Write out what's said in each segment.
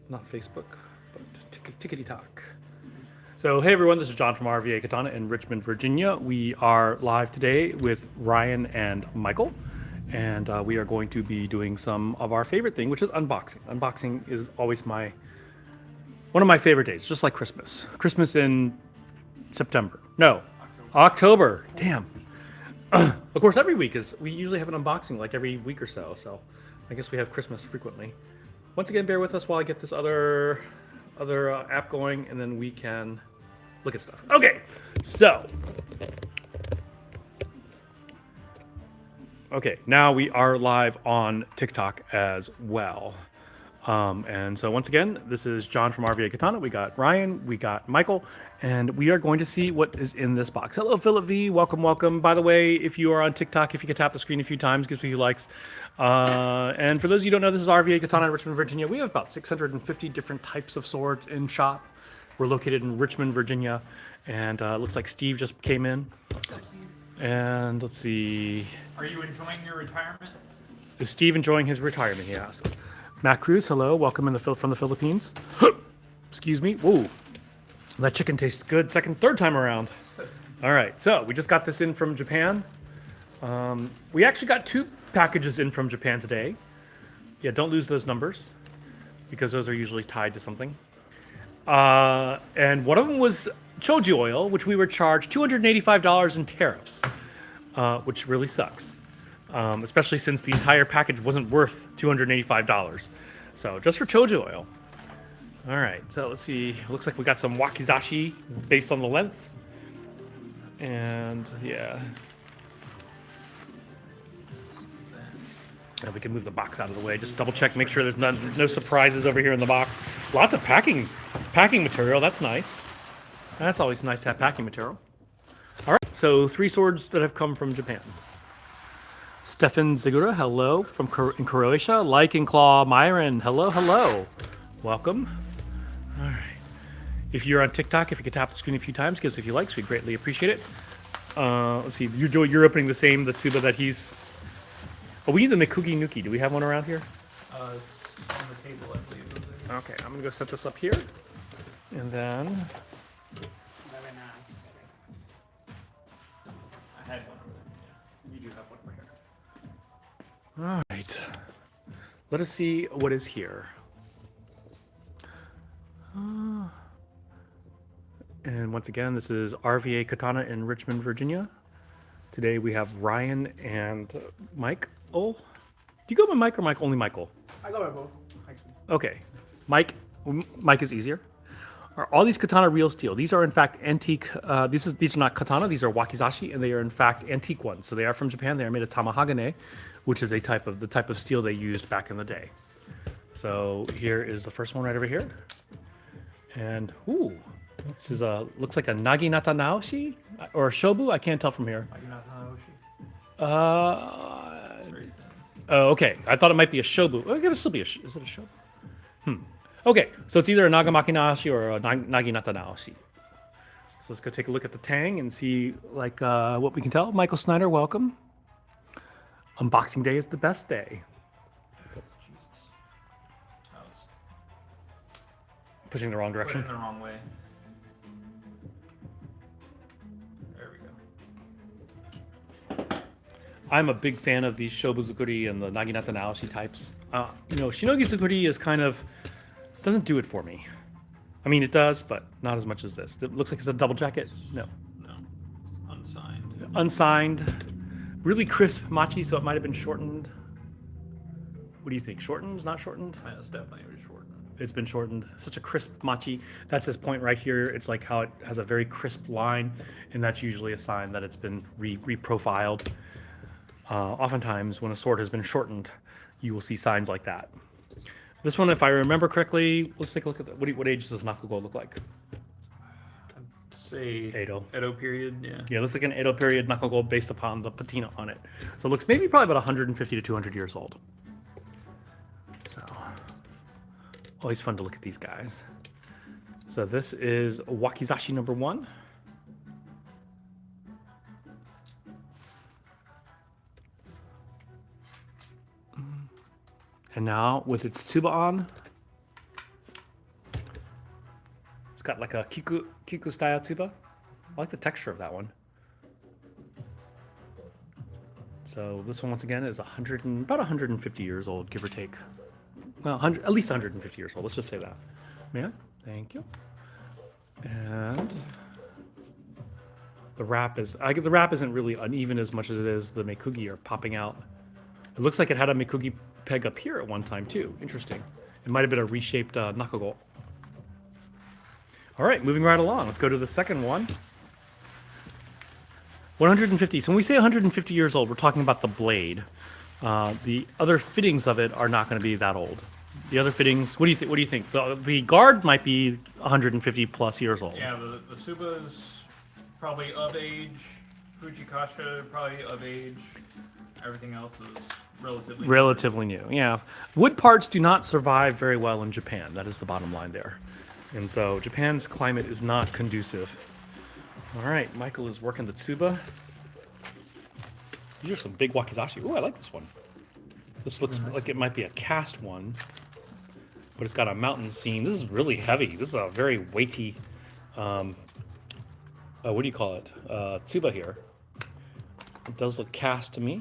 not Facebook, but Tickety Talk. So, hey everyone, this is John from RVA Katana in Richmond, Virginia. We are live today with Ryan and Michael, and we are going to be doing some of our favorite thing, which is unboxing. Unboxing is always one of my favorite days, just like Christmas. Christmas in September. No, October. Damn. Of course, every week we usually have an unboxing like every week or so. So, I guess we have Christmas frequently. Once again, bear with us while I get this other app going, and then we can look at stuff. Okay, so now we are live on TikTok as well. And so once again, this is John from RVA Katana. We got Ryan, we got Michael, and we are going to see what is in this box. Hello, Philip V. Welcome, welcome. By the way, if you are on TikTok, if you could tap the screen a few times, gives me a few likes. And for those of you who don't know, this is RVA Katana in Richmond, Virginia. We have about 650 different types of swords in shop. We're located in Richmond, Virginia, and looks like Steve just came in. What's up, Steve? And let's see. Are you enjoying your retirement? Is Steve enjoying his retirement, he asks. Matt Cruz, hello. Welcome from the Philippines. Excuse me. Whoa. That chicken tastes good third time around. All right, so we just got this in from Japan. We actually got 2 packages in from Japan today. Yeah, don't lose those numbers because those are usually tied to something. And one of them was choji oil, which we were charged $285 in tariffs, which really sucks. Especially since the entire package wasn't worth $285. So just for choji oil. All right, so let's see. Looks like we got some wakizashi based on the length. And yeah. We can move the box out of the way. Just double check, make sure there's no surprises over here in the box. Lots of packing material. That's nice. That's always nice to have packing material. All right, so 3 swords that have come from Japan. Stefan Zigura, hello in Croatia. Like and Claw Myron, hello, hello. Welcome. All right. If you're on TikTok, if you could tap the screen a few times, give us a few likes, we'd greatly appreciate it. Let's see, you're opening the Tsuba that he's. Oh, we need the Mikugi Nuki. Do we have one around here? It's on the table, I believe. Over there. Okay, I'm gonna go set this up here, and then. Very nice. I had one over there. Yeah, you do have one over here. All right. Let us see what is here. And once again, this is RVA Katana in Richmond, Virginia. Today we have Ryan and Mike. Oh, do you go by Mike or Mike? Only Michael? I go by both. Okay. Mike is easier. Are all these katana real steel? These are in fact antique. These are not katana. These are wakizashi, and they are in fact antique ones. So they are from Japan. They are made of tamahagane, which is the type of steel they used back in the day. So here is the first one right over here, and ooh, this is looks like a naginata naoshi or a shobu. I can't tell from here. Oh, okay. I thought it might be a shobu. Oh, it could still be is it a shobu? Okay, so it's either a nagamaki naoshi or a naginata naoshi. So let's go take a look at the tang and see like what we can tell. Michael Snyder, welcome. Unboxing day is the best day. Jesus. I was Pushing the wrong put direction. in the wrong way. There we go. I'm a big fan of these Shobuzukuri and the Naginata Naoshi types. Shinogi Zukuri is kind of doesn't do it for me. I mean, it does, but not as much as this. It looks like it's a double jacket. No. No, it's unsigned. Unsigned. Really crisp machi, so it might have been shortened. What do you think? Shortened? Not shortened? Yeah, it's definitely shortened. It's been shortened. Such a crisp machi. That's this point right here. It's like how it has a very crisp line, and that's usually a sign that it's been reprofiled. Oftentimes, when a sword has been shortened, you will see signs like that. This one, if I remember correctly, let's take a look at what age does Nakugo look like? Say Edo period, yeah. Yeah, it looks like an Edo period Nakugo based upon the patina on it. So it looks maybe probably about 150 to 200 years old. So, always fun to look at these guys. So this is Wakizashi number 1. And now with its tsuba on, got like a kiku style tsuba. I like the texture of that one. So this one once again is about 150 years old, give or take. Well, at least 150 years old. Let's just say that. Yeah, thank you. And the wrap isn't really uneven as much as it is the mekugi are popping out. It looks like it had a mekugi peg up here at one time too. Interesting. It might have been a reshaped nakogo. All right, moving right along. Let's go to the second one. 150. So when we say 150 years old, we're talking about the blade. The other fittings of it are not going to be that old. The other fittings, what do you think? What do you think? The guard might be 150 plus years old. Yeah, the Suba's probably of age. Fujikasha probably of age. Everything else is relatively new. Yeah, wood parts do not survive very well in Japan. That is the bottom line there, and so Japan's climate is not conducive. All right, Michael is working the tsuba. These are some big wakizashi. Ooh, I like this one. This looks like it might be a cast one, but it's got a mountain scene. This is really heavy. This is a very weighty, what do you call it? Tsuba here. It does look cast to me,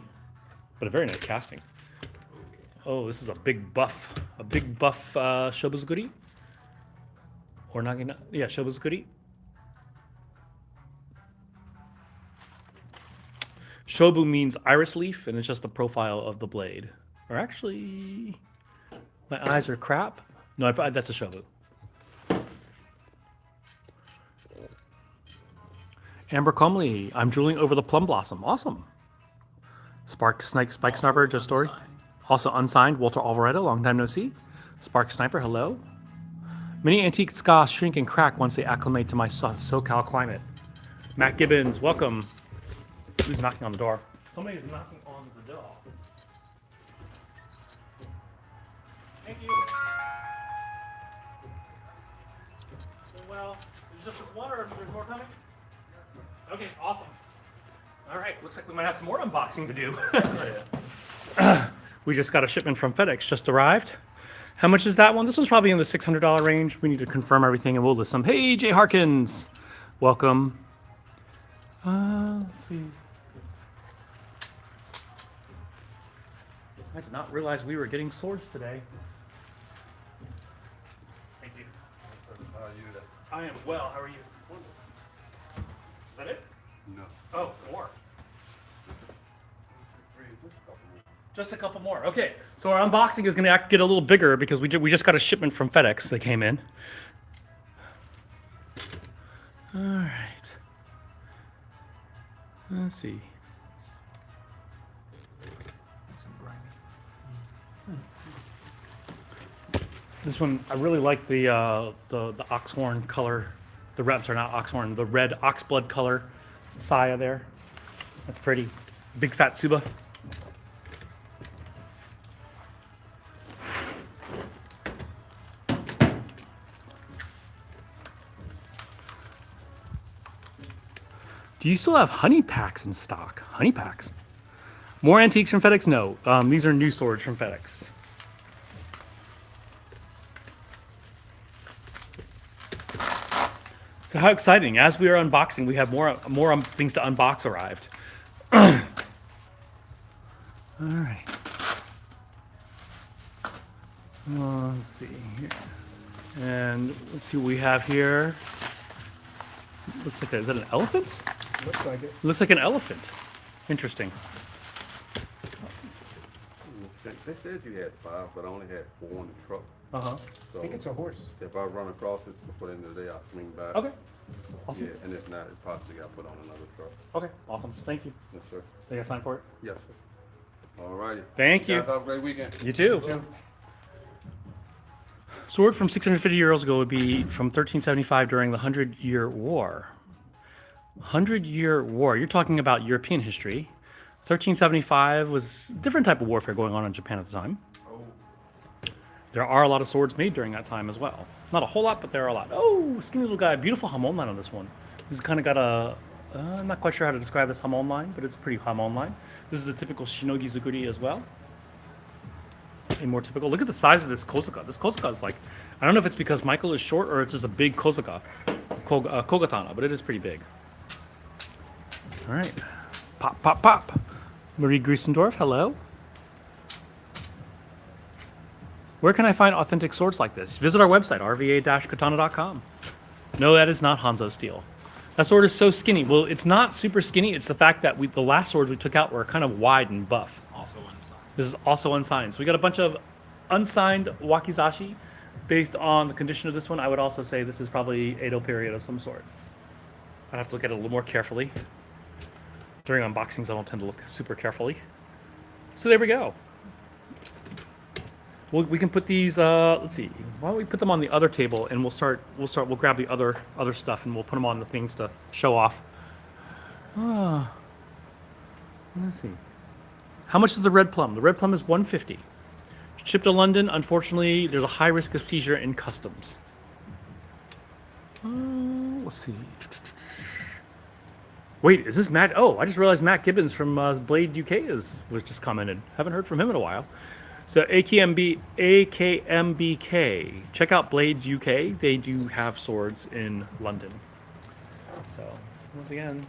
but a very nice casting. Oh, this is a big buff shobuzuguri. Or nagina, yeah, shobuzuguri. Shobu means iris leaf, and it's just the profile of the blade. Or actually, my eyes are crap. No, that's a shobu. Amber Comley, I'm drooling over the plum blossom. Awesome. Spike Sniper, just story. Also unsigned, Walter Alvaredo, long time no see. Spark Sniper, hello. Many antique ska shrink and crack once they acclimate to my SoCal climate. Matt Gibbons, welcome. Who's knocking on the door? Somebody's knocking on the door. Thank you. Well, is just this one or there's more coming? Okay, awesome. All right, looks like we might have some more unboxing to do. We just got a shipment from FedEx, just arrived. How much is that one? This one's probably in the $600 range. We need to confirm everything and we'll list them. Hey, Jay Harkins. Welcome. Let's see. I did not realize we were getting swords today. Thank you. How are you? I am well. How are you? Is that it? No. Oh, more. Just a couple more. Okay, so our unboxing is going to get a little bigger because we just got a shipment from FedEx that came in. All right. Let's see. This one, I really like the oxhorn color. The reps are not oxhorn. The red oxblood color saya there. That's pretty. Big fat tsuba. Do you still have honey packs in stock? Honey packs. More antiques from FedEx? No. These are new swords from FedEx. So how exciting. As we are unboxing, we have more things to unbox arrived. All right. Let's see here. And let's see what we have here. Looks like is that an elephant? Looks like it. Looks like an elephant. Interesting. They said you had 5, but I only had 4 in the truck. Uh-huh. So I think it's a horse. if I run across it before the end of the day, I'll swing back. Okay. Awesome. Yeah, and if not, it possibly got put on another truck. Okay. Awesome. Thank you. Yes, sir. They got sign for it? Yes, sir. All righty. Thank you. Guys, have a great weekend. You too. Sword from 650 years ago would be from 1375 during the 100-Year War. 100-Year War. You're talking about European history. 1375 was a different type of warfare going on in Japan at the time. There are a lot of swords made during that time as well. Not a whole lot, but there are a lot. Oh, skinny little guy. Beautiful hamon line on this one. This has kind of got a... I'm not quite sure how to describe this hamon line, but it's a pretty hamon line. This is a typical shinogi zukuri as well. A more typical. Look at the size of this kozuka. This kozuka is like, I don't know if it's because Michael is short or it's just a big kogatana, but it is pretty big. All right. Pop, pop, pop. Marie Griesendorf, hello. Where can I find authentic swords like this? Visit our website, rva-katana.com. No, that is not Hanzo steel. That sword is so skinny. Well, it's not super skinny. It's the fact that the last swords we took out were kind of wide and buff. Also unsigned. This is also unsigned. So we got a bunch of unsigned wakizashi. Based on the condition of this one, I would also say this is probably Edo period of some sort. I'd have to look at it a little more carefully. During unboxings, I don't tend to look super carefully. So there we go. We can put these. Let's see. Why don't we put them on the other table and we'll grab the other stuff and we'll put them on the things to show off. Let's see. How much is the red plum? The red plum is $150. Shipped to London. Unfortunately, there's a high risk of seizure in customs. Let's see. Wait, is this Matt? Oh, I just realized Matt Gibbons from Blade UK was just commented. Haven't heard from him in a while. So AKMBK. Check out Blades UK. They do have swords in London. So once again,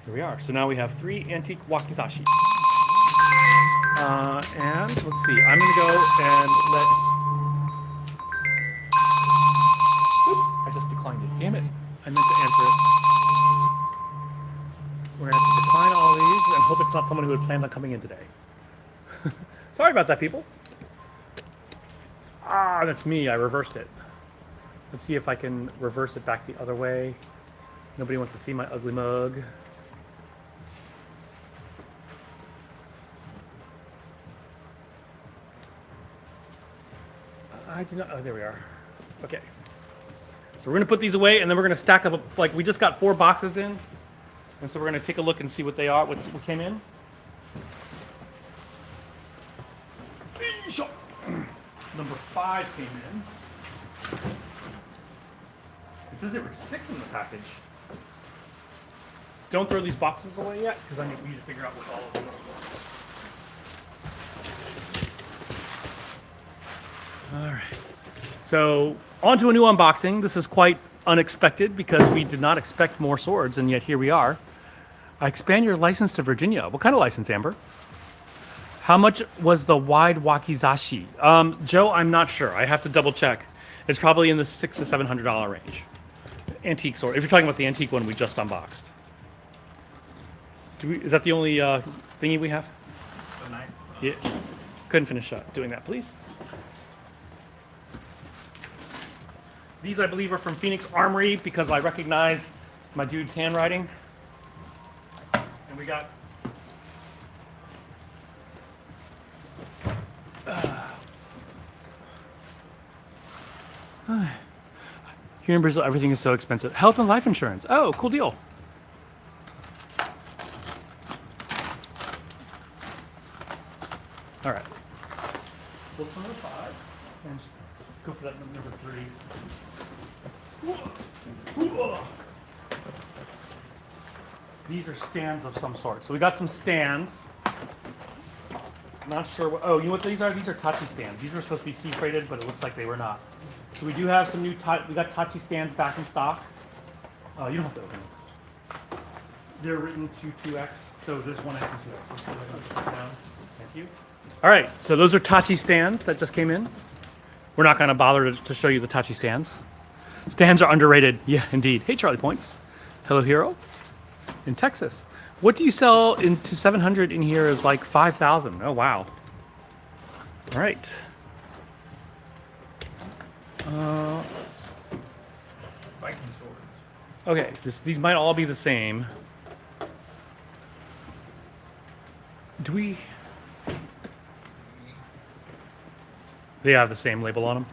here we are. So now we have 3 antique wakizashi. And let's see. I'm gonna go and let. Oops! I just declined it. Damn it! I meant to answer it. We're gonna have to decline all these and hope it's not someone who had planned on coming in today. Sorry about that, people. Ah, that's me. I reversed it. Let's see if I can reverse it back the other way. Nobody wants to see my ugly mug. I did not. Oh, there we are. Okay. So we're gonna put these away, and then we're gonna stack up. Like we just got 4 boxes in, and so we're gonna take a look and see what they are. What came in? Number 5 came in. It says there were 6 in the package. Don't throw these boxes away yet, because we need to figure out what all of them are. All right. So on to a new unboxing. This is quite unexpected because we did not expect more swords, and yet here we are. I expand your license to Virginia. What kind of license, Amber? How much was the wide wakizashi? Joe, I'm not sure. I have to double check. It's probably in the $600 to $700 range. Antique sword. If you're talking about the antique one we just unboxed. Is that the only thingy we have? The knife. Yeah. Couldn't finish doing that, please. These, I believe, are from Phoenix Armory because I recognize my dude's handwriting. And we got... Here in Brazil, everything is so expensive. Health and life insurance. Oh, cool deal. All right. What's number 5? And go for that number 3. These are stands of some sort. So we got some stands. Not sure what. Oh, you know what these are? These are tachi stands. These were supposed to be sea freighted, but it looks like they were not. So we do have some new. We got tachi stands back in stock. Oh, you don't have to open them. They're written to 2x, so there's 1x and 2x. Let's go ahead and put it down. Thank you. All right, so those are tachi stands that just came in. We're not going to bother to show you the tachi stands. Stands are underrated. Yeah, indeed. Hey, Charlie Points. Hello, Hero. In Texas. What do you sell into 700 in here is like 5,000. Oh, wow. All right. Viking swords. Okay, these might all be the same. Do we... They have the same label on them?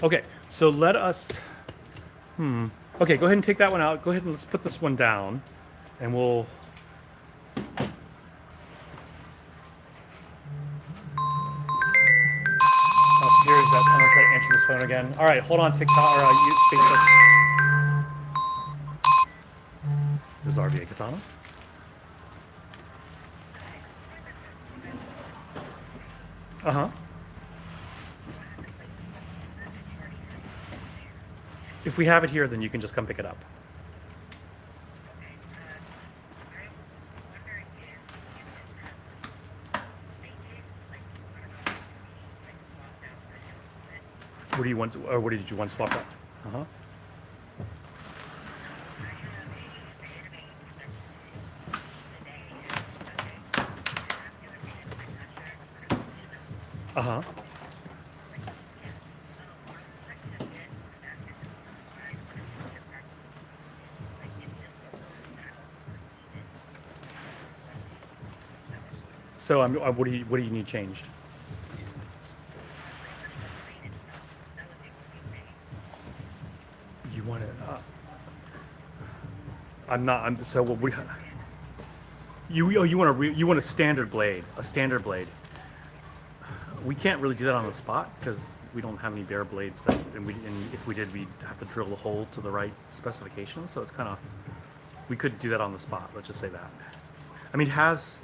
Okay, so let us... Okay, go ahead and take that one out. Go ahead and let's put this one down. And we'll... Oh, here's that. I'm going to try to answer this phone again. All right, hold on, TikTok or Facebook. This is RVA Katana. Uh-huh. If we have it here, then you can just come pick it up. What do you want to, or what did you want swapped out? Uh-huh. Uh-huh. So what do you need changed? You want it? So what we? You want you want a standard blade? A standard blade? We can't really do that on the spot because we don't have any bare blades. And if we did, we'd have to drill the hole to the right specifications. So it's kind of, we could do that on the spot. Let's just say that. I mean, it has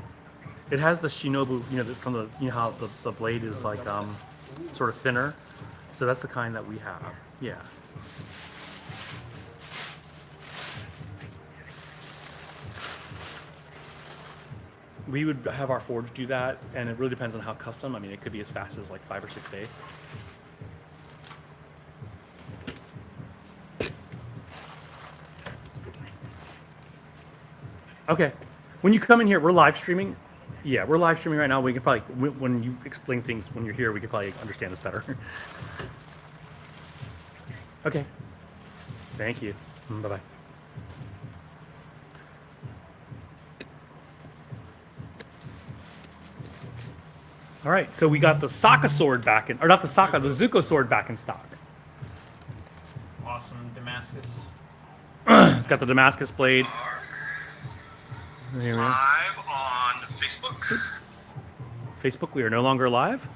the Shinobu, from the, how the blade is like sort of thinner. So that's the kind that we have. Yeah. We would have our forge do that, and it really depends on how custom. I mean, it could be as fast as like 5 or 6 days. Okay. When you come in here, we're live streaming. Yeah, we're live streaming right now. We can probably, when you explain things when you're here, we can probably understand this better. Okay. Thank you. Bye-bye. All right, so we got the Sokka sword back in, or not the Sokka, the Zuko sword back in stock. Awesome Damascus. It's got the Damascus blade. Here we are. Live on Facebook. Oops. Facebook, we are no longer live.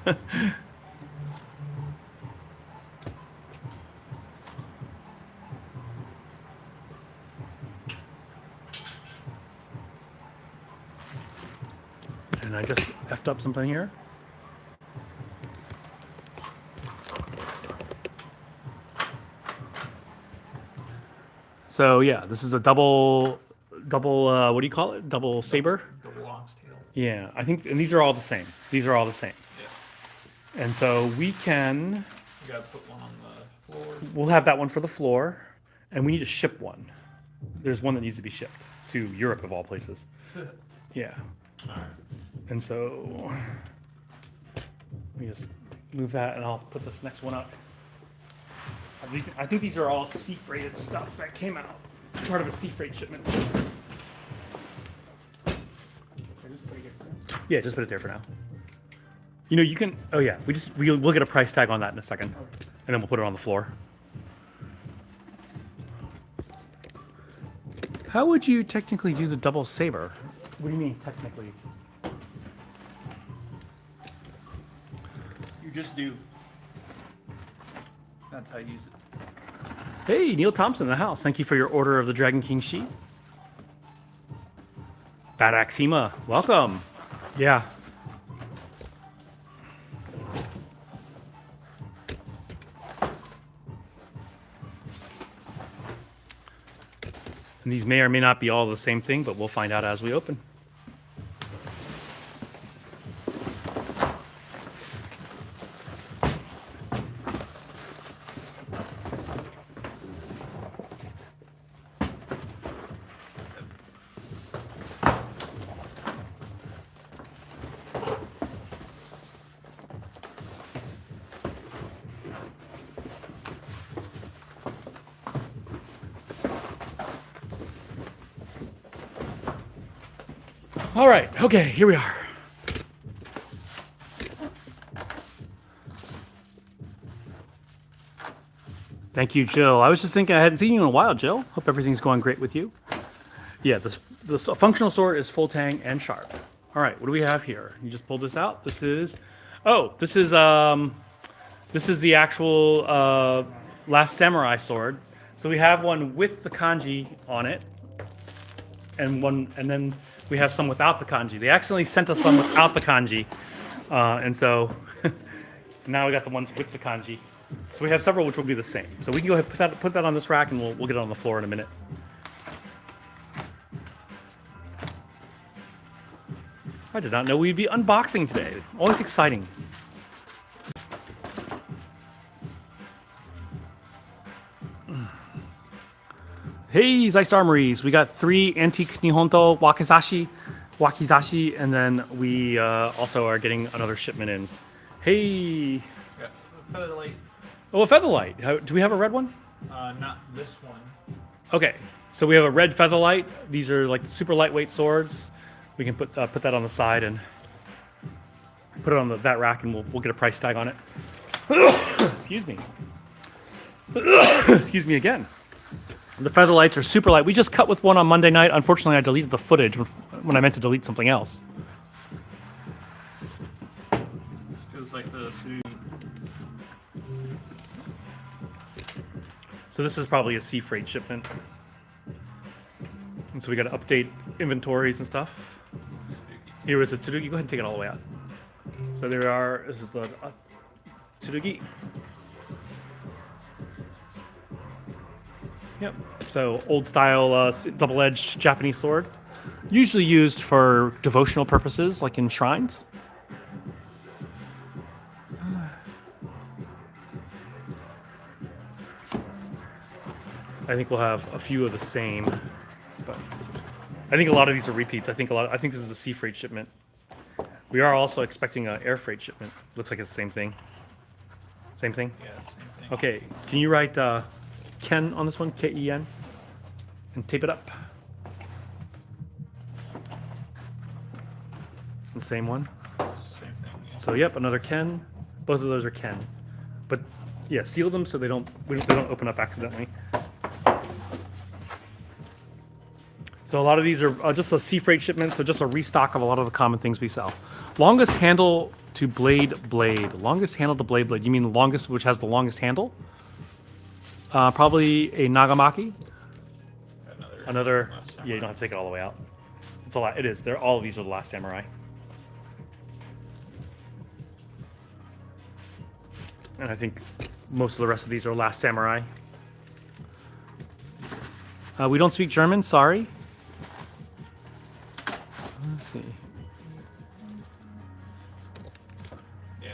And I just effed up something here. So yeah, this is a double, what do you call it? Double saber? Double ox tail. Yeah, I think, and these are all the same. These are all the same. Yeah. And so we can, You gotta put one on the floor. we'll have that one for the floor, and we need to ship one. There's one that needs to be shipped to Europe of all places. Yeah. Alright. And so let me just move that, and I'll put this next one up. I think these are all sea freighted stuff that came out, part of a sea freight shipment. Yeah, just put it there for now. You can. Oh yeah, we'll get a price tag on that in a second, and then we'll put it on the floor. How would you technically do the double saber? What do you mean technically? You just do. That's how you use it. Hey, Neil Thompson in the house. Thank you for your order of the Dragon King sheet. Bad Axima, welcome. Yeah. And these may or may not be all the same thing, but we'll find out as we open. All right, okay, here we are. Thank you, Jill. I was just thinking I hadn't seen you in a while, Jill. Hope everything's going great with you. Yeah, this functional sword is full tang and sharp. All right, what do we have here? You just pulled this out. This is the actual Last Samurai sword. So we have one with the kanji on it, and then we have some without the kanji. They accidentally sent us some without the kanji, And so now we got the ones with the kanji. So we have several which will be the same. So we can go ahead and put that on this rack, and we'll get it on the floor in a minute. I did not know we'd be unboxing today. Always exciting. Hey, Zeist Armories. We got 3 antique Nihonto wakizashi, and then we also are getting another shipment in. Hey. Yeah, featherlight. Oh, a featherlight. Do we have a red one? Not this one. Okay, so we have a red featherlight. These are like super lightweight swords. We can put that on the side and put it on that rack, and we'll get a price tag on it. Excuse me. Excuse me again. The featherlights are super light. We just cut with one on Monday night. Unfortunately, I deleted the footage when I meant to delete something else. This feels like the suit. So this is probably a sea freight shipment. And so we got to update inventories and stuff. Here is a Tsurugi. Go ahead and take it all the way out. So there are, this is the Tsurugi. Yep. So old style double-edged Japanese sword. Usually used for devotional purposes, like in shrines. I think we'll have a few of the same, but I think a lot of these are repeats. I think this is a sea freight shipment. We are also expecting an air freight shipment. Looks like it's the same thing. Same thing? Yeah, same thing. Okay, can you write Ken on this one, K-E-N, and tape it up? The same one. Same thing. Yeah. So yep, another Ken. Both of those are Ken, but yeah, seal them so they don't open up accidentally. So a lot of these are just a sea freight shipment, so just a restock of a lot of the common things we sell. Longest handle to blade. Longest handle to blade. You mean the longest, which has the longest handle? Probably a Nagamaki. Another. Yeah, you don't have to take it all the way out. It's a lot. It is. All of these are the Last Samurai. And I think most of the rest of these are Last Samurai. We don't speak German. Sorry. Let's see. Yeah.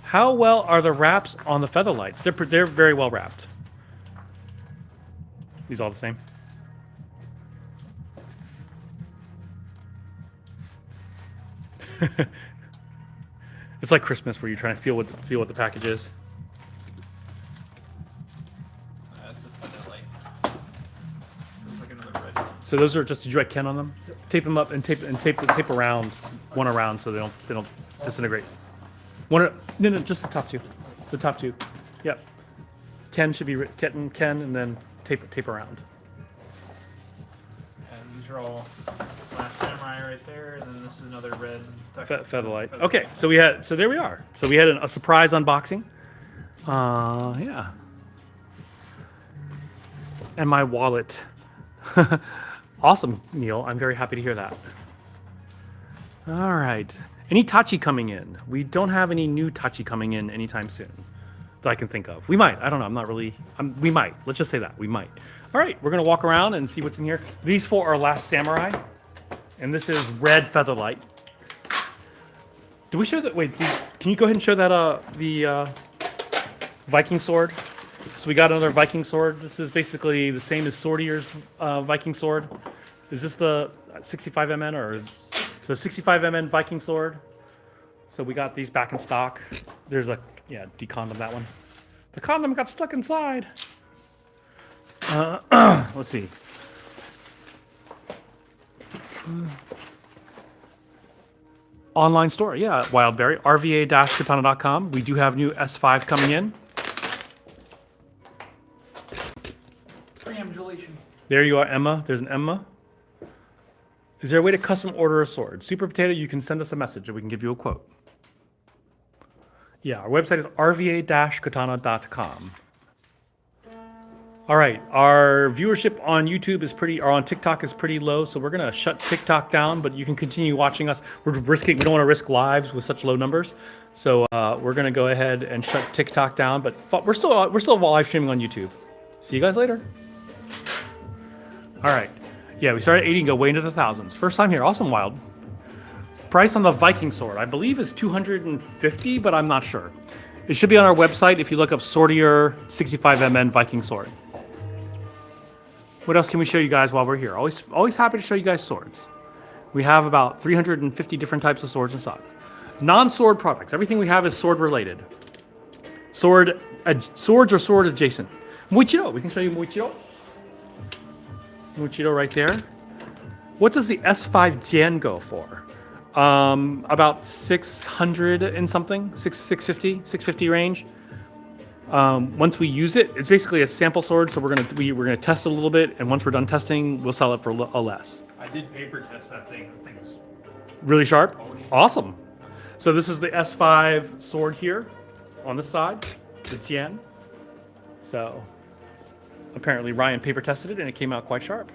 How well are the wraps on the featherlights? They're very well wrapped. These all the same. It's like Christmas where you're trying to feel what the package is. That's a featherlight. Looks like another red one. So those are just, did you write Ken on them? Tape them up and tape around one around so they don't disintegrate. No, just the top two. The top two. Yep. Ken should be Ken, and then tape around. And these are all Last Samurai right there, and then this is another red Featherlight. Okay, so there we are. So we had a surprise unboxing. Yeah. And my wallet. Awesome, Neil. I'm very happy to hear that. All right. Any Tachi coming in? We don't have any new Tachi coming in anytime soon that I can think of. We might. I don't know. I'm not really. We might. Let's just say that. We might. All right. We're going to walk around and see what's in here. These 4 are Last Samurai. And this is red Featherlight. Do we show that? Wait, can you go ahead and show that the Viking sword? So we got another Viking sword. This is basically the same as Swordier's Viking sword. Is this the 65 MN or so 65 MN Viking sword? So we got these back in stock. There's a decondom that one. The condom got stuck inside. Let's see. Online store, yeah, Wildberry, RVA-Katana.com. We do have new S5 coming in. Preambulation. There you are, Emma. There's an Emma. Is there a way to custom order a sword? Super Potato, you can send us a message and we can give you a quote. Yeah, our website is rva-katana.com. All right, our viewership on YouTube is or on TikTok is pretty low, so we're gonna shut TikTok down. But you can continue watching us. We don't want to risk lives with such low numbers, so we're gonna go ahead and shut TikTok down. But we're still live streaming on YouTube. See you guys later. All right, yeah, we started at 80 and go way into the thousands. First time here, awesome, Wild. Price on the Viking sword, I believe, is 250, but I'm not sure. It should be on our website if you look up Swordier 65MN Viking sword. What else can we show you guys while we're here? Always happy to show you guys swords. We have about 350 different types of swords in stock. Non-sword products. Everything we have is sword related. Swords or sword adjacent. Muichiro. We can show you Muichiro. Muichiro right there. What does the S5 Jan go for? About 600 and something. 650 range. Once we use it, it's basically a sample sword, so we're gonna test it a little bit, and once we're done testing, we'll sell it for a less. I did paper test that thing. The thing's Really sharp? Awesome. So this is the S5 sword here on this side, the Tian. So apparently Ryan paper tested it, and it came out quite sharp.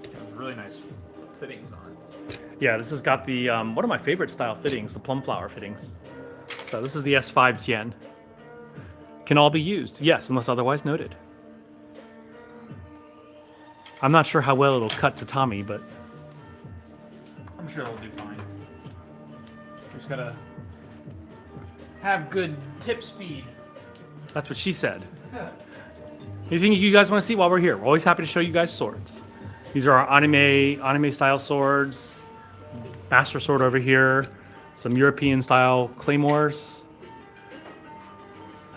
it was really nice fittings on it. Yeah, this has got the one of my favorite style fittings, the plum flower fittings. So this is the S5 Tian. Can all be used, yes, unless otherwise noted. I'm not sure how well it'll cut to Tommy, but I'm sure it'll do fine. Just gotta have good tip speed. that's what she said. Anything you guys want to see while we're here? We're always happy to show you guys swords. These are our anime style swords. Master sword over here. Some European style claymores.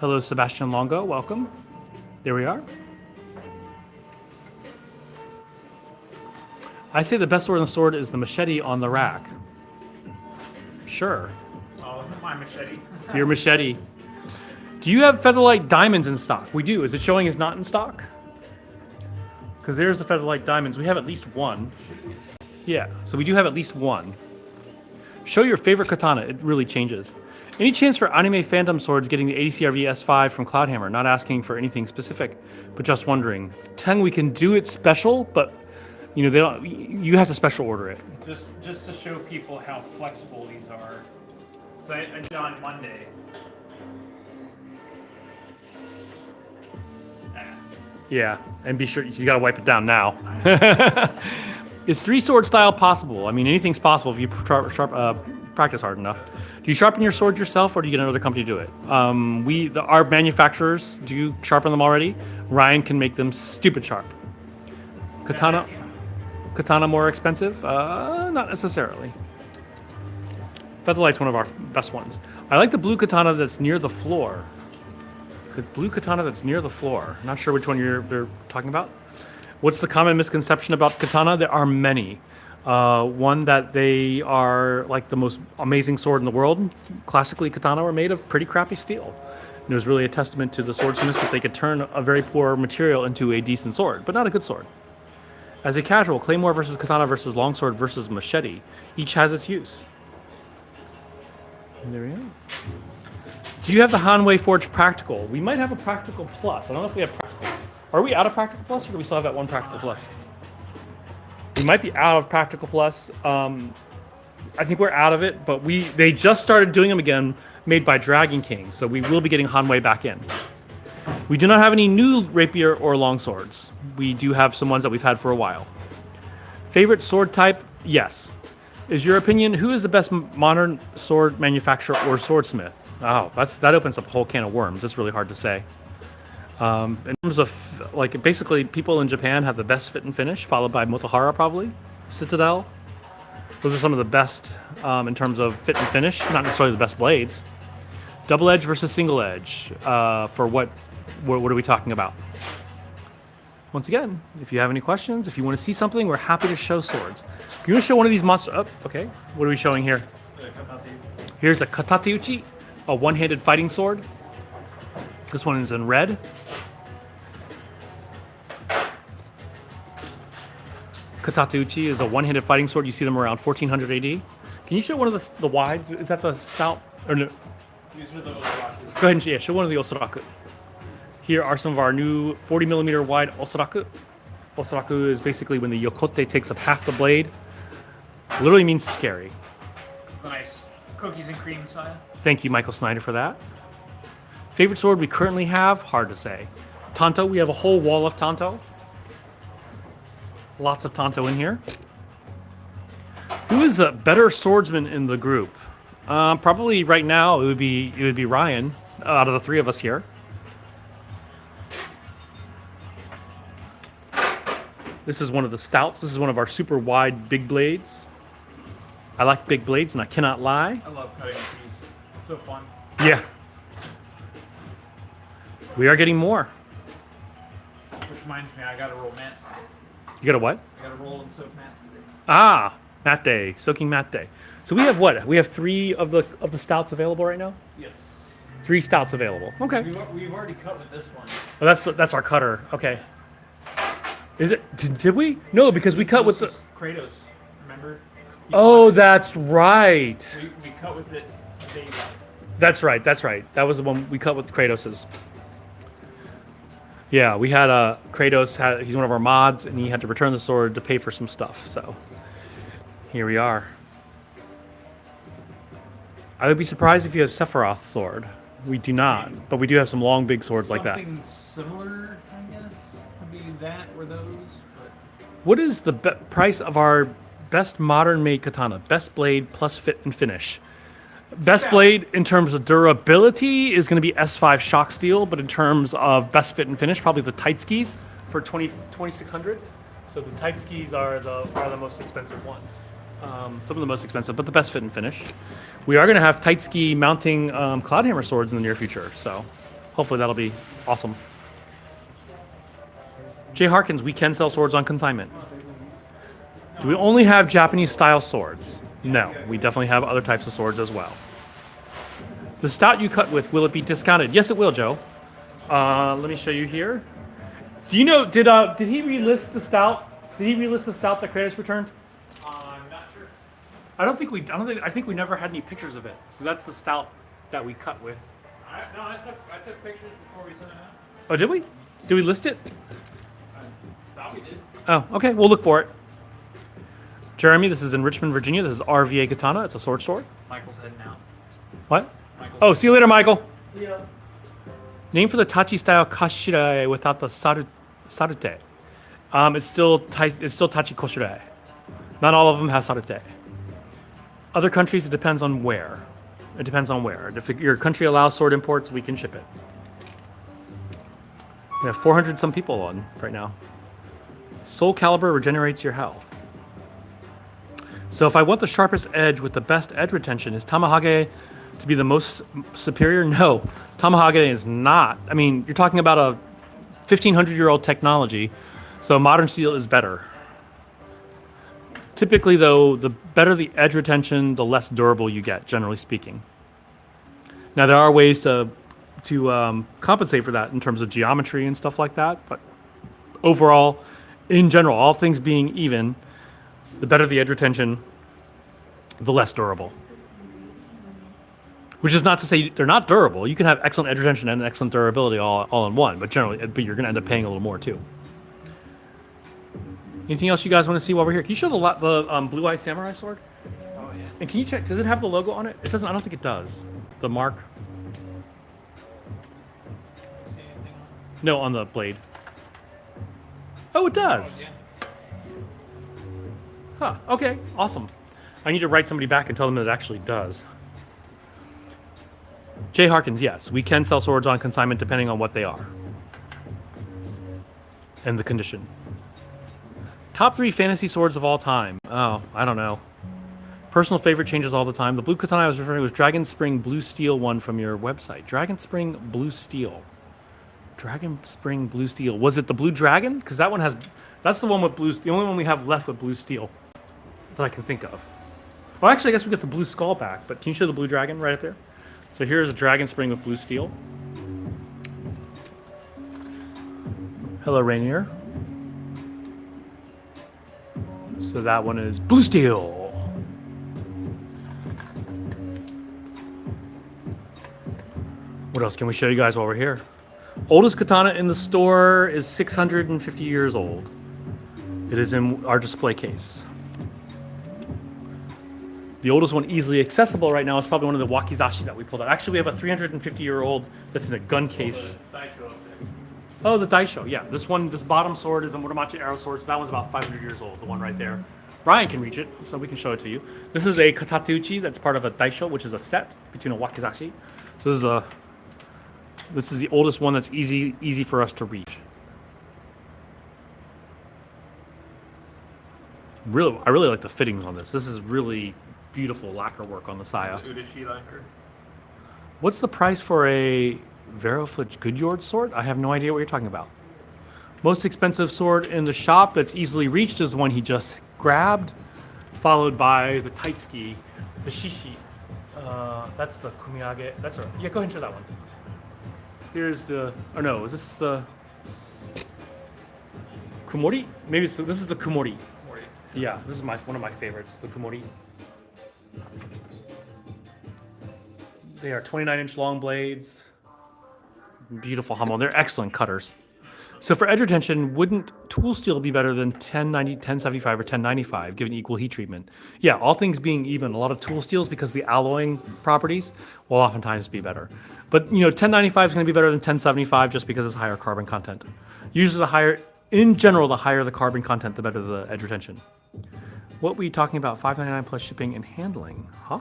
Hello, Sebastian Longo. Welcome. There we are. I say the best sword in the sword is the machete on the rack. Sure. Oh, my machete. Your machete. Do you have Featherlight diamonds in stock? We do. Is it showing is not in stock? Because there's the Featherlight diamonds. We have at least one. Yeah, so we do have at least one. Show your favorite katana. It really changes. Any chance for anime fandom swords getting the ADCRV S5 from Cloudhammer? Not asking for anything specific, but just wondering. Teng, we can do it special, but you know they don't. You have to special order it. Just to show people how flexible these are. So I did on Monday. Yeah, and be sure you gotta wipe it down now. Is three sword style possible? I mean, anything's possible if you practice hard enough. Do you sharpen your sword yourself, or do you get another company to do it? Our manufacturers do sharpen them already. Ryan can make them stupid sharp. Katana more expensive? Not necessarily. Featherlight's one of our best ones. I like the blue katana that's near the floor. Blue katana that's near the floor. Not sure which one you're talking about. What's the common misconception about katana? There are many. One that they are like the most amazing sword in the world. Classically, katana were made of pretty crappy steel. And it was really a testament to the swordsmiths that they could turn a very poor material into a decent sword, but not a good sword. As a casual, claymore versus katana versus longsword versus machete. Each has its use. And there we go. Do you have the Hanwei Forge Practical? We might have a Practical Plus. I don't know if we have Practical. Are we out of Practical Plus, or do we still have that one Practical Plus? We might be out of Practical Plus. I think we're out of it, but they just started doing them again, made by Dragon King, so we will be getting Hanwei back in. We do not have any new rapier or longswords. We do have some ones that we've had for a while. Favorite sword type? Yes. Is your opinion, who is the best modern sword manufacturer or swordsmith? Oh, that opens up a whole can of worms. It's really hard to say. In terms of, like, basically people in Japan have the best fit and finish, followed by Motohara probably, Citadel. Those are some of the best in terms of fit and finish, not necessarily the best blades. Double edge versus single edge, for what are we talking about? Once again, if you have any questions, if you want to see something, we're happy to show swords. Can you show one of these monsters? Oh, okay. What are we showing here? Here's a Katateuchi, a one-handed fighting sword. This one is in red. Katateuchi is a one-handed fighting sword. You see them around 1400 AD. Can you show one of the wide? Is that the stout? Or no? These are the Go ahead and show one of the Osuraku. Here are some of our new 40 millimeter wide osaraku. Osaraku is basically when the yokote takes up half the blade. Literally means scary. Nice cookies and cream, Saya. Thank you, Michael Snyder, for that. Favorite sword we currently have? Hard to say. Tanto, we have a whole wall of Tanto. Lots of Tanto in here. Who is a better swordsman in the group? Probably right now it would be Ryan out of the three of us here. This is one of the stouts. This is one of our super wide big blades. I like big blades, and I cannot lie. I love cutting these. It's so fun. Yeah. We are getting more. Which reminds me, I got to roll mats. You got a what? I got to roll and soak mats today. Ah, mat day, soaking mat day. So we have what? We have 3 of the stouts available right now. Yes. 3 stouts available. Okay. We've already cut with this one. Oh, that's our cutter. Okay. Is it? Did we? No, because we cut with the. This is Kratos, remember? Oh, that's right. We cut with it day life. That's right. That's right. That was the one we cut with Kratos's. Yeah, we had Kratos. He's one of our mods, and he had to return the sword to pay for some stuff. So here we are. I would be surprised if you have Sephiroth's sword. We do not, but we do have some long, big swords like that. Something similar, I guess, would be that or those. But What is the price of our best modern-made katana? Best blade plus fit and finish. Best blade in terms of durability is going to be S5 shock steel, but in terms of best fit and finish, probably the tight skis for 2600. So the tight skis are the most expensive ones. Some of the most expensive, but the best fit and finish. We are going to have tight ski mounting cloudhammer swords in the near future, so hopefully that'll be awesome. Jay Harkins, we can sell swords on consignment. Do we only have Japanese style swords? No, we definitely have other types of swords as well. The stout you cut with, will it be discounted? Yes, it will, Joe. Let me show you here. Do you know, did he relist the stout? Did he relist the stout that Kratos returned? I'm not sure. I think we never had any pictures of it. So that's the stout that we cut with. I took pictures before we sent it out. Oh, did we? Did we list it? I thought we did. Oh, okay, we'll look for it. Jeremy, this is in Richmond, Virginia. This is RVA Katana. It's a sword store. Michael's heading out. What? Michael's Oh, see you later, Michael. Yeah. Name for the Tachi style kashire without the sarute. It's still Tachi koshire. Not all of them have sarute. Other countries, it depends on where. It depends on where. If your country allows sword imports, we can ship it. We have 400 some people on right now. Soul Caliber regenerates your health. So if I want the sharpest edge with the best edge retention, is Tamahage to be the most superior? No, Tamahage is not. I mean, you're talking about a 1,500-year-old technology, so modern steel is better. Typically, though, the better the edge retention, the less durable you get, generally speaking. Now, there are ways to compensate for that in terms of geometry and stuff like that, but overall, in general, all things being even, the better the edge retention, the less durable. Which is not to say they're not durable. You can have excellent edge retention and excellent durability all in one, but you're going to end up paying a little more too. Anything else you guys want to see while we're here? Can you show the Blue Eye Samurai sword? Oh yeah. And can you check? Does it have the logo on it? It doesn't. I don't think it does. The mark. See anything on No, on the blade. Oh, it does. yeah. Huh. Okay. Awesome. I need to write somebody back and tell them that it actually does. Jay Harkins, yes, we can sell swords on consignment depending on what they are and the condition. Top 3 fantasy swords of all time. Oh, I don't know. Personal favorite changes all the time. The blue katana I was referring to was Dragon Spring Blue Steel one from your website. Dragon Spring Blue Steel. Dragon Spring Blue Steel. Was it the Blue Dragon? Because that one has... That's the one with blue... The only one we have left with blue steel that I can think of. Well, actually, I guess we got the blue skull back, but can you show the Blue Dragon right up there? So here's a Dragon Spring with blue steel. Hello, Rainier. So that one is blue steel. What else can we show you guys while we're here? Oldest katana in the store is 650 years old. It is in our display case. The oldest one easily accessible right now is probably one of the wakizashi that we pulled out. Actually, we have a 350-year-old that's in a gun case. Oh, the daisho, yeah. This bottom sword is a Muramachi arrow sword, so that one's about 500 years old, the one right there. Brian can reach it, so we can show it to you. This is a katateuchi that's part of a daisho, which is a set between a wakizashi. So this is the oldest one that's easy for us to reach. I really like the fittings on this. This is really beautiful lacquer work on the saya. Udashi lacquer. What's the price for a Veroflage Goodyard sword? I have no idea what you're talking about. Most expensive sword in the shop that's easily reached is the one he just grabbed, followed by the Taitsuki, the Shishi. That's the Kumiage. That's right. Yeah, go ahead and show that one. Here's the. Or no, is this the Kumori? Maybe this is the Kumori. Yeah, this is one of my favorites, the Kumori. They are 29-inch long blades. Beautiful Hummel. They're excellent cutters. So for edge retention, wouldn't tool steel be better than 1090, 1075, or 1095, given equal heat treatment? Yeah, all things being even, a lot of tool steels, because the alloying properties, will oftentimes be better. But 1095 is going to be better than 1075 just because it's higher carbon content. Usually in general, the higher the carbon content, the better the edge retention. What were you talking about? $5.99 plus shipping and handling, huh?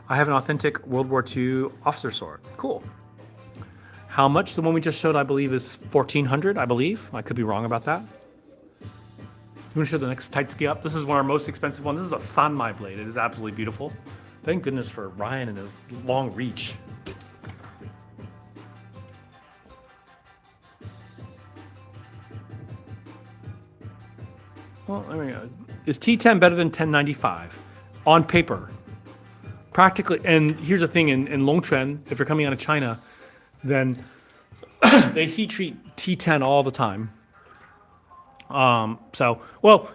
I have an authentic World War II officer sword. Cool. How much? The one we just showed, I believe, is $1,400, I believe. I could be wrong about that. You want to show the next Taitsuki up? This is one of our most expensive ones. This is a Sanmai blade. It is absolutely beautiful. Thank goodness for Ryan and his long reach. Well, there we go. Is T10 better than 1095? On paper. Practically, and here's the thing, in Longquan, if you're coming out of China, then they heat treat T10 all the time.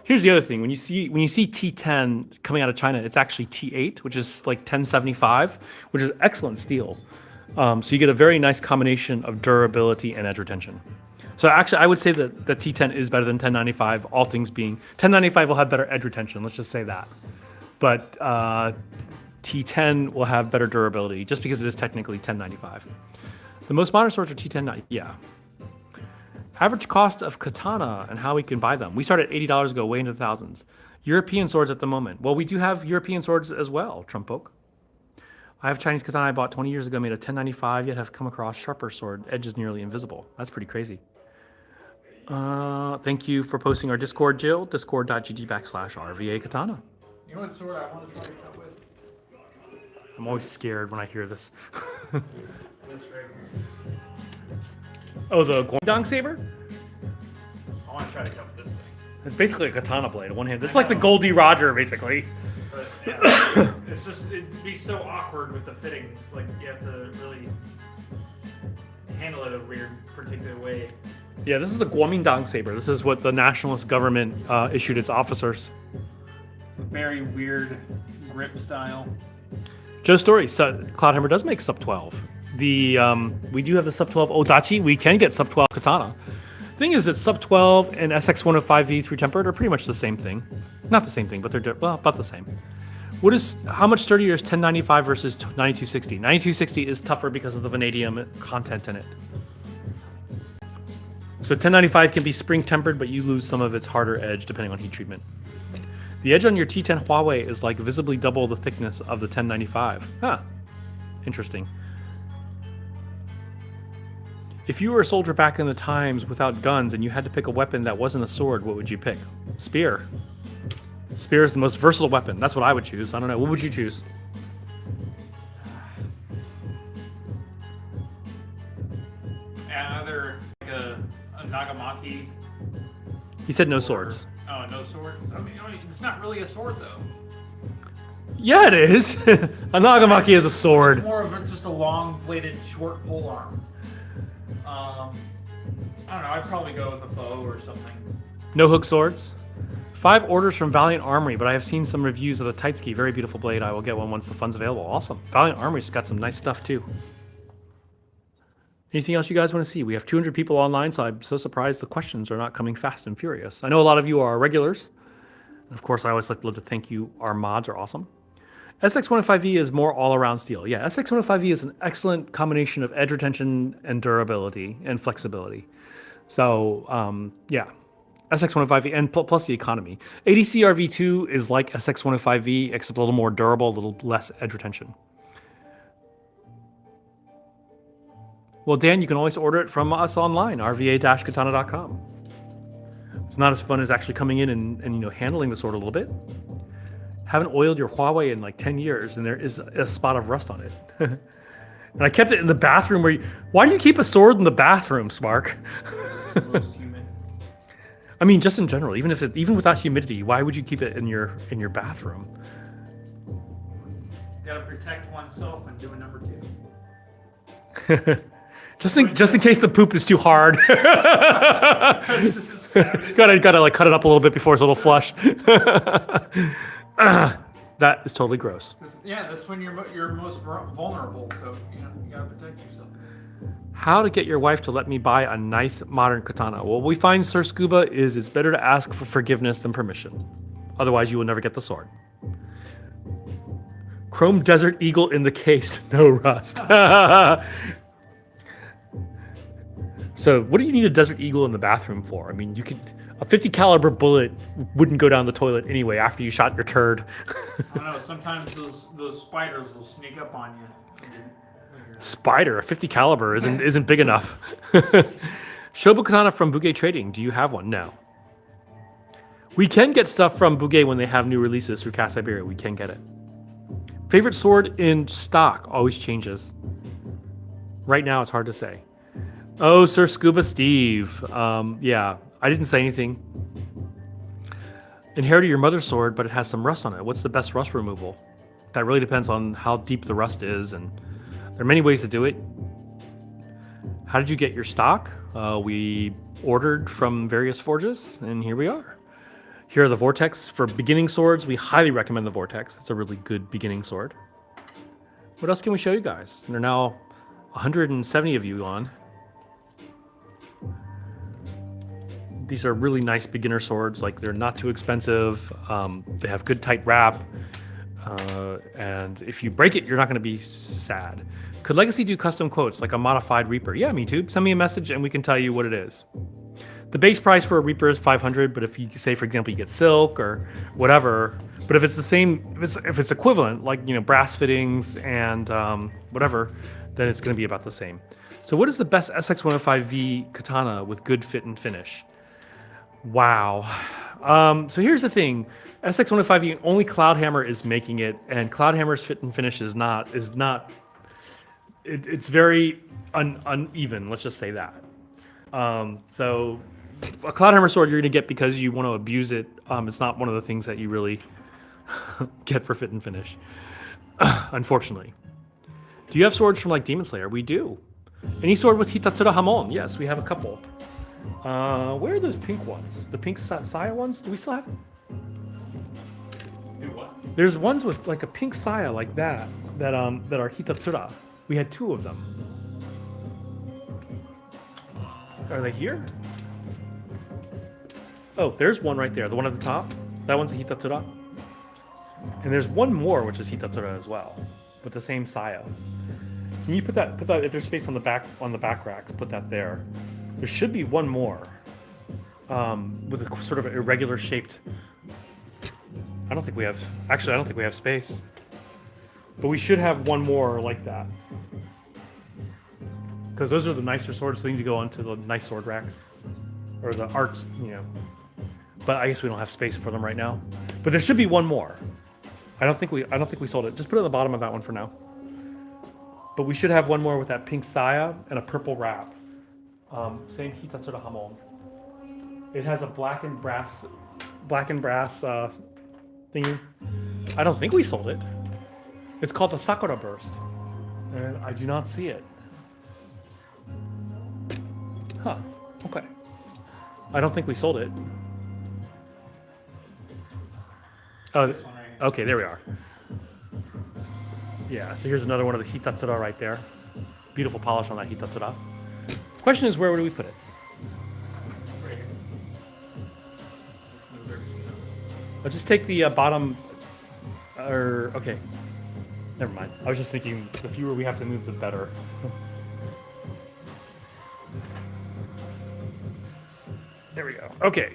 Here's the other thing. When you see T10 coming out of China, it's actually T8, which is like 1075, which is excellent steel. So you get a very nice combination of durability and edge retention. So actually, I would say that the T10 is better than 1095, all things being. 1095 will have better edge retention, let's just say that. But T10 will have better durability, just because it is technically 1095. The most modern swords are T10, yeah. Average cost of katana and how we can buy them. We started at $80 ago, way into the thousands. European swords at the moment. Well, we do have European swords as well, Trump Poke. I have Chinese katana I bought 20 years ago, made a 1095, yet have come across sharper sword, edge is nearly invisible. That's pretty crazy. Thank you for posting our Discord, Jill. Discord.gg/RVA Katana. You know what sword I want to try it with? I'm always scared when I hear this. This right here. Oh, the Guangdong saber? I want to try to cut with this thing. It's basically a katana blade, one hand. This is like the Goldie Roger, basically. But yeah, it's just, it'd be so awkward with the fittings. Like, you have to really handle it a weird, particular way. Yeah, this is a Guomindang saber. This is what the nationalist government issued its officers. Very weird grip style. Joe Story, Cloudhammer does make sub 12. We do have the sub 12 Odachi. We can get sub 12 katana. Thing is that sub 12 and SX105V3 tempered are pretty much the same thing. Not the same thing, but they're about the same. How much sturdier is 1095 versus 9260? 9260 is tougher because of the vanadium content in it. So 1095 can be spring tempered, but you lose some of its harder edge depending on heat treatment. The edge on your T10 Huawei is like visibly double the thickness of the 1095. Huh. Interesting. If you were a soldier back in the times without guns and you had to pick a weapon that wasn't a sword, what would you pick? Spear. Spear is the most versatile weapon. That's what I would choose. I don't know. What would you choose? Either like a Nagamaki. He said no swords. Oh, no swords? I mean, it's not really a sword, though. Yeah, it is. A Nagamaki is a sword. It's more of just a long-bladed, short pole arm. I don't know. I'd probably go with a bow or something. No hook swords. 5 orders from Valiant Armory, but I have seen some reviews of the Taitsuki. Very beautiful blade. I will get one once the fund's available. Awesome. Valiant Armory's got some nice stuff, too. Anything else you guys want to see? We have 200 people online, so I'm so surprised the questions are not coming fast and furious. I know a lot of you are regulars. And of course, I always like to love to thank you. Our mods are awesome. SX105V is more all-around steel. Yeah, SX105V is an excellent combination of edge retention and durability and flexibility. So, yeah, SX105V and plus the economy. ADC RV2 is like SX105V, except a little more durable, a little less edge retention. Well, Dan, you can always order it from us online, rva-katana.com. It's not as fun as actually coming in and handling the sword a little bit. Haven't oiled your Huawei in like 10 years, and there is a spot of rust on it. And I kept it in the bathroom why do you keep a sword in the bathroom, Spark? Most humid. I mean, just in general, even without humidity, why would you keep it in your bathroom? Gotta protect oneself and do a number 2. just in case the poop is too hard. gotta like cut it up a little bit before it's a little flush. That is totally gross. Yeah, that's when you're most vulnerable. So you gotta protect yourself. How to get your wife to let me buy a nice modern katana? Well, we find, Sir Scuba, is it's better to ask for forgiveness than permission. Otherwise, you will never get the sword. Chrome Desert Eagle in the case, no rust. So, what do you need a Desert Eagle in the bathroom for? I mean, a 50 caliber bullet wouldn't go down the toilet anyway after you shot your turd. I don't know. Sometimes those spiders will sneak up on you. Spider, a 50 caliber isn't big enough. Shobu Katana from Bugay Trading. Do you have one? No. We can get stuff from Bugay when they have new releases through Cast Iberia. We can get it. Favorite sword in stock always changes. Right now, it's hard to say. Oh, Sir Scuba Steve. Yeah, I didn't say anything. Inherited your mother's sword, but it has some rust on it. What's the best rust removal? That really depends on how deep the rust is, and there are many ways to do it. How did you get your stock? We ordered from various forges, and here we are. Here are the Vortex. For beginning swords, we highly recommend the Vortex. It's a really good beginning sword. What else can we show you guys? There are now 170 of you on. These are really nice beginner swords. Like, they're not too expensive. They have good tight wrap. And if you break it, you're not going to be sad. Could Legacy do custom quotes like a modified Reaper? Yeah, me too. Send me a message and we can tell you what it is. The base price for a Reaper is $500, but if you say, for example, you get silk or whatever, but if it's the same, if it's equivalent, like brass fittings and whatever, then it's going to be about the same. So, what is the best SX105V katana with good fit and finish? Wow. So here's the thing. SX105V, only Cloudhammer is making it, and Cloudhammer's fit and finish is not. It's very uneven. Let's just say that. So a Cloudhammer sword you're going to get because you want to abuse it. It's not one of the things that you really get for fit and finish, unfortunately. Do you have swords from like Demon Slayer? We do. Any sword with Hitatsura Hamon? Yes, we have a couple. Where are those pink ones? The pink Saya ones? Do we still have them? Do what? There's ones with like a pink Saya like that are Hitatsura. We had 2 of them. Are they here? Oh, there's one right there. The one at the top. That one's a Hitatsura. And there's one more which is Hitatsura as well, with the same Saya. Can you put that if there's space on the back racks, put that there. There should be one more with a sort of irregular shaped. I don't think we have space. But we should have one more like that. Because those are the nicer swords, so they need to go onto the nice sword racks. Or the arts, But I guess we don't have space for them right now. But there should be one more. I don't think we sold it. Just put it at the bottom of that one for now. But we should have one more with that pink Saya and a purple wrap. Same Hitatsura Hamon. It has a black and brass thingy. I don't think we sold it. It's called the Sakura Burst. And I do not see it. Huh. Okay. I don't think we sold it. Oh, okay, there we are. Yeah, so here's another one of the Hitatsura right there. Beautiful polish on that Hitatsura. Question is, where do we put it? Right here. Let's move everything up. I'll just take the bottom. Okay. Never mind. I was just thinking the fewer we have to move, the better. There we go. Okay.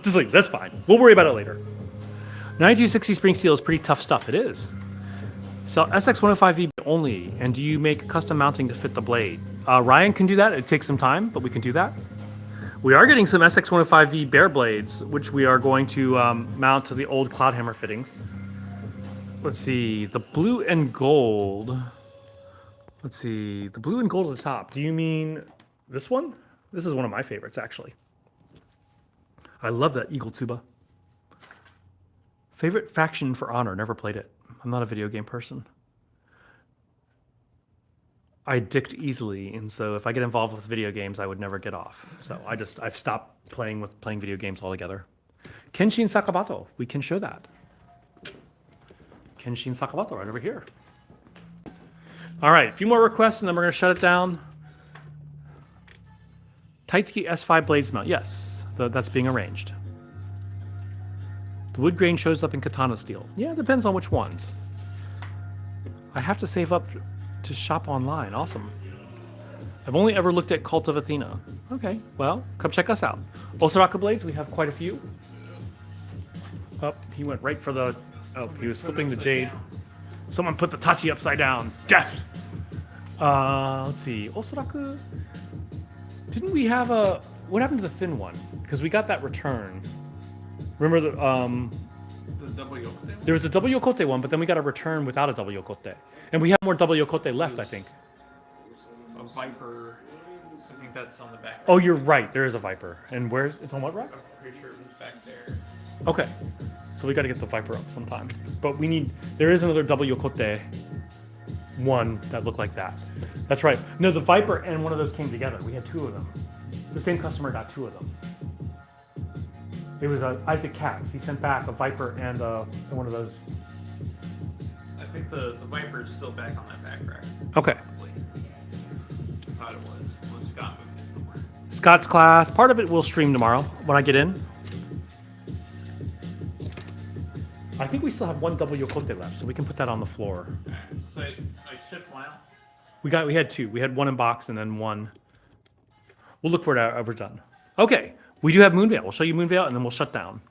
Just like, that's fine. We'll worry about it later. 9260 spring steel is pretty tough stuff. It is. Sell SX105V only, and do you make custom mounting to fit the blade? Ryan can do that. It takes some time, but we can do that. We are getting some SX105V bare blades, which we are going to mount to the old Cloudhammer fittings. Let's see, the blue and gold. Let's see, the blue and gold at the top. Do you mean this one? This is one of my favorites, actually. I love that Eagle Tuba. Favorite faction for Honor? Never played it. I'm not a video game person. I addict easily, and so if I get involved with video games, I would never get off. So I've stopped playing video games altogether. Kenshin Sakabato, we can show that. Kenshin Sakabato right over here. All right, a few more requests, and then we're gonna shut it down. Taitsuki S5 blades mount, yes, that's being arranged. The wood grain shows up in katana steel. Yeah, it depends on which ones. I have to save up to shop online. Awesome. I've only ever looked at Cult of Athena. Okay, well, come check us out. Osaraka blades, we have quite a few. Oh, he went right for the... Oh, he was flipping the jade. Someone put the tachi upside down. Death! Let's see. Osaraku... Didn't we have a... What happened to the thin one? Because we got that return. Remember the... The double yokote? There was a double yokote one, but then we got a return without a double yokote. And we have more double yokote left, I think. A Viper. I think that's on the back. Oh, you're right. There is a Viper. And where's... It's on what rack? I'm pretty sure it was back there. Okay. So we got to get the Viper up sometime. But we need... There is another double yokote one that looked like that. That's right. No, the Viper and one of those came together. We had two of them. The same customer got two of them. It was Isaac Katz. He sent back a Viper and one of those. I think the Viper is still back on that back rack. Okay. Probably. I thought it was. Unless Scott moved it somewhere. Scott's class. Part of it will stream tomorrow when I get in. I think we still have one double yokote left, so we can put that on the floor. Alright. So I shipped one out. We had two. We had one in box and then one. We'll look for it after we're done. Okay. We do have Moonveil. We'll show you Moonveil and then we'll shut down.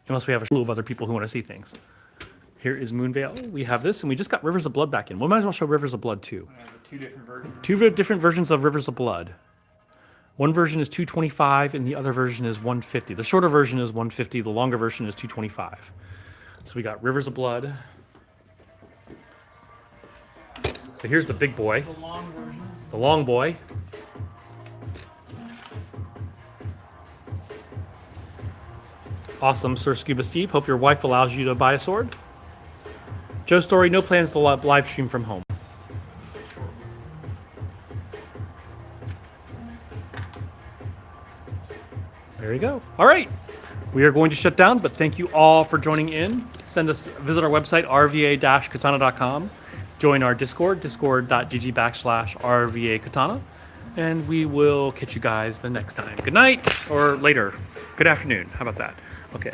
Unless we have a slew of other people who want to see things. Here is Moonveil. We have this, and we just got Rivers of Blood back in. We might as well show Rivers of Blood too. I have two different versions. Two different versions of Rivers of Blood. One version is 225 and the other version is 150. The shorter version is 150. The longer version is 225. So we got Rivers of Blood. So here's the big boy. The long version. The long boy. Awesome, Sir Scuba Steve. Hope your wife allows you to buy a sword. Joe Story, no plans to live stream from home. There you go. All right. We are going to shut down, but thank you all for joining in. Visit our website, rva-katana.com. Join our Discord, discord.gg/RVA Katana. And we will catch you guys the next time. Good night, or later. Good afternoon. How about that? Okay.